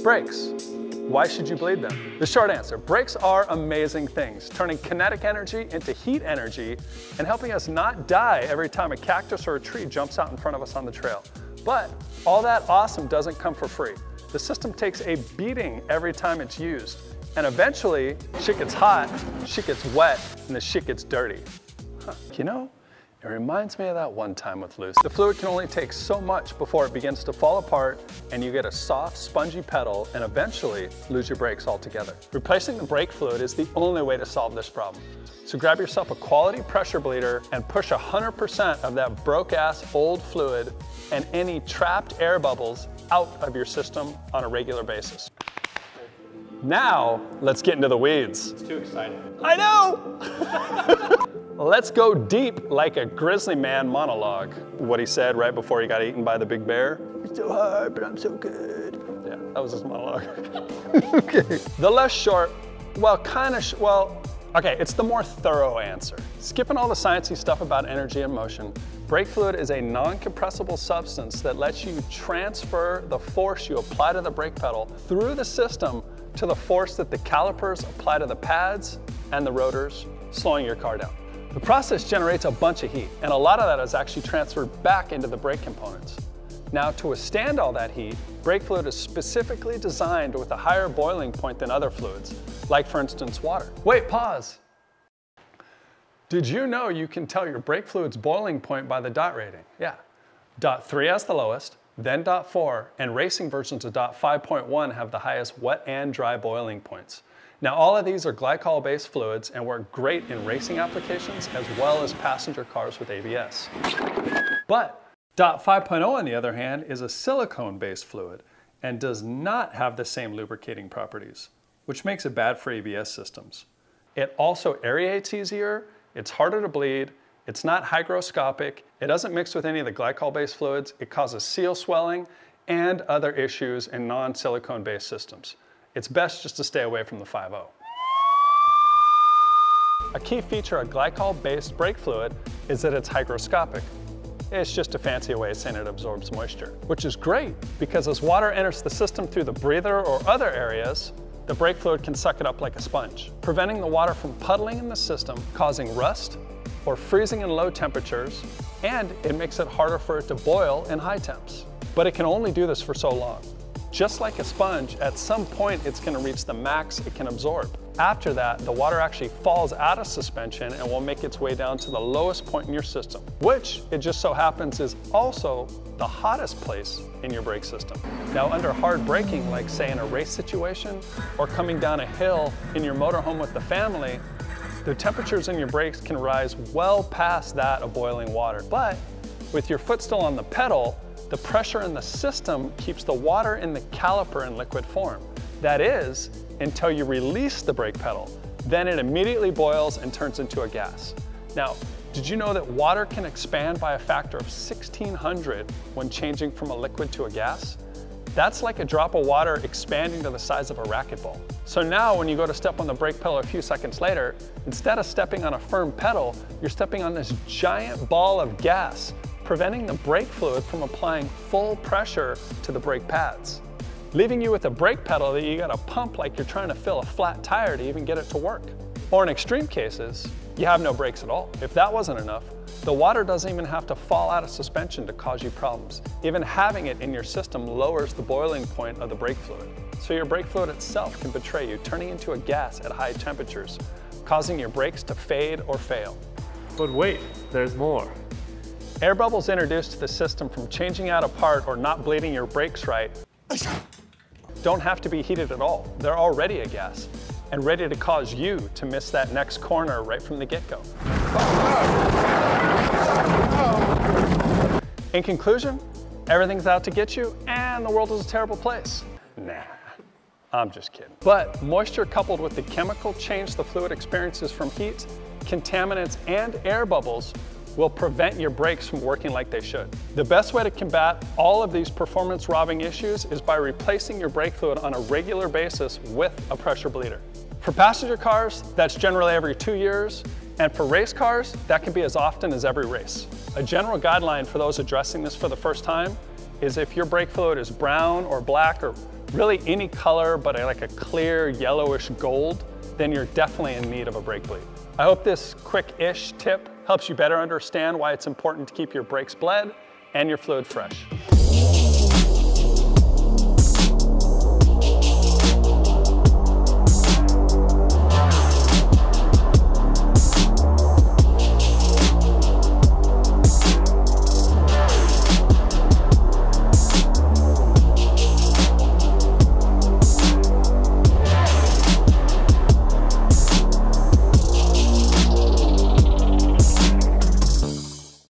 Brakes. Why should you bleed them? The short answer, brakes are amazing things, turning kinetic energy into heat energy and helping us not die every time a cactus or a tree jumps out in front of us on the trail. But all that awesome doesn't come for free. The system takes a beating every time it's used. And eventually, shit gets hot, shit gets wet, and the shit gets dirty. You know, it reminds me of that one time with Loose. The fluid can only take so much before it begins to fall apart and you get a soft, spongy pedal and eventually lose your brakes altogether. Replacing the brake fluid is the only way to solve this problem. So grab yourself a quality pressure bleeder and push 100% of that broke-ass old fluid and any trapped air bubbles out of your system on a regular basis. Now, let's get into the weeds. It's too exciting. I know! Let's go deep like a grizzly man monologue. What he said right before he got eaten by the big bear. It's so hard, but I'm so good. Yeah, that was his monologue. Okay. The less short, well, okay, it's the more thorough answer. Skipping all the sciencey stuff about energy and motion, brake fluid is a non-compressible substance that lets you transfer the force you apply to the brake pedal through the system to the force that the calipers apply to the pads and the rotors, slowing your car down. The process generates a bunch of heat, and a lot of that is actually transferred back into the brake components. Now, to withstand all that heat, brake fluid is specifically designed with a higher boiling point than other fluids, like for instance, water. Wait, pause. Did you know you can tell your brake fluid's boiling point by the dot rating? Yeah. Dot 3 has the lowest, then dot 4, and racing versions of dot 5.1 have the highest wet and dry boiling points. Now, all of these are glycol-based fluids and work great in racing applications as well as passenger cars with ABS. But dot 5.0, on the other hand, is a silicone-based fluid and does not have the same lubricating properties, which makes it bad for ABS systems. It also aerates easier, it's harder to bleed, it's not hygroscopic, it doesn't mix with any of the glycol-based fluids, it causes seal swelling and other issues in non-silicone-based systems. It's best just to stay away from the 5.0. A key feature of glycol-based brake fluid is that it's hygroscopic. It's just a fancy way of saying it absorbs moisture, which is great because as water enters the system through the breather or other areas, the brake fluid can suck it up like a sponge, preventing the water from puddling in the system, causing rust or freezing in low temperatures, and it makes it harder for it to boil in high temps. But it can only do this for so long. Just like a sponge, at some point it's going to reach the max it can absorb. After that, the water actually falls out of suspension and will make its way down to the lowest point in your system, which it just so happens is also the hottest place in your brake system. Now, under hard braking, like say in a race situation or coming down a hill in your motorhome with the family, the temperatures in your brakes can rise well past that of boiling water. But with your foot still on the pedal, the pressure in the system keeps the water in the caliper in liquid form. That is, until you release the brake pedal. Then it immediately boils and turns into a gas. Now, did you know that water can expand by a factor of 1,600 when changing from a liquid to a gas? That's like a drop of water expanding to the size of a racquetball. So now when you go to step on the brake pedal a few seconds later, instead of stepping on a firm pedal, you're stepping on this giant ball of gas, preventing the brake fluid from applying full pressure to the brake pads, leaving you with a brake pedal that you gotta pump like you're trying to fill a flat tire to even get it to work. Or in extreme cases, you have no brakes at all. If that wasn't enough, the water doesn't even have to fall out of suspension to cause you problems. Even having it in your system lowers the boiling point of the brake fluid. So your brake fluid itself can betray you, turning into a gas at high temperatures, causing your brakes to fade or fail. But wait, there's more. Air bubbles introduced to the system from changing out a part or not bleeding your brakes right don't have to be heated at all. They're already a gas and ready to cause you to miss that next corner right from the get-go. In conclusion, everything's out to get you and the world is a terrible place. Nah, I'm just kidding. But moisture coupled with the chemical change the fluid experiences from heat, contaminants, and air bubbles will prevent your brakes from working like they should. The best way to combat all of these performance-robbing issues is by replacing your brake fluid on a regular basis with a pressure bleeder. For passenger cars, that's generally every 2 years, and for race cars, that can be as often as every race. A general guideline for those addressing this for the first time is if your brake fluid is brown or black or really any color but like a clear yellowish gold, then you're definitely in need of a brake bleed. I hope this quick-ish tip helps you better understand why it's important to keep your brakes bled and your fluid fresh.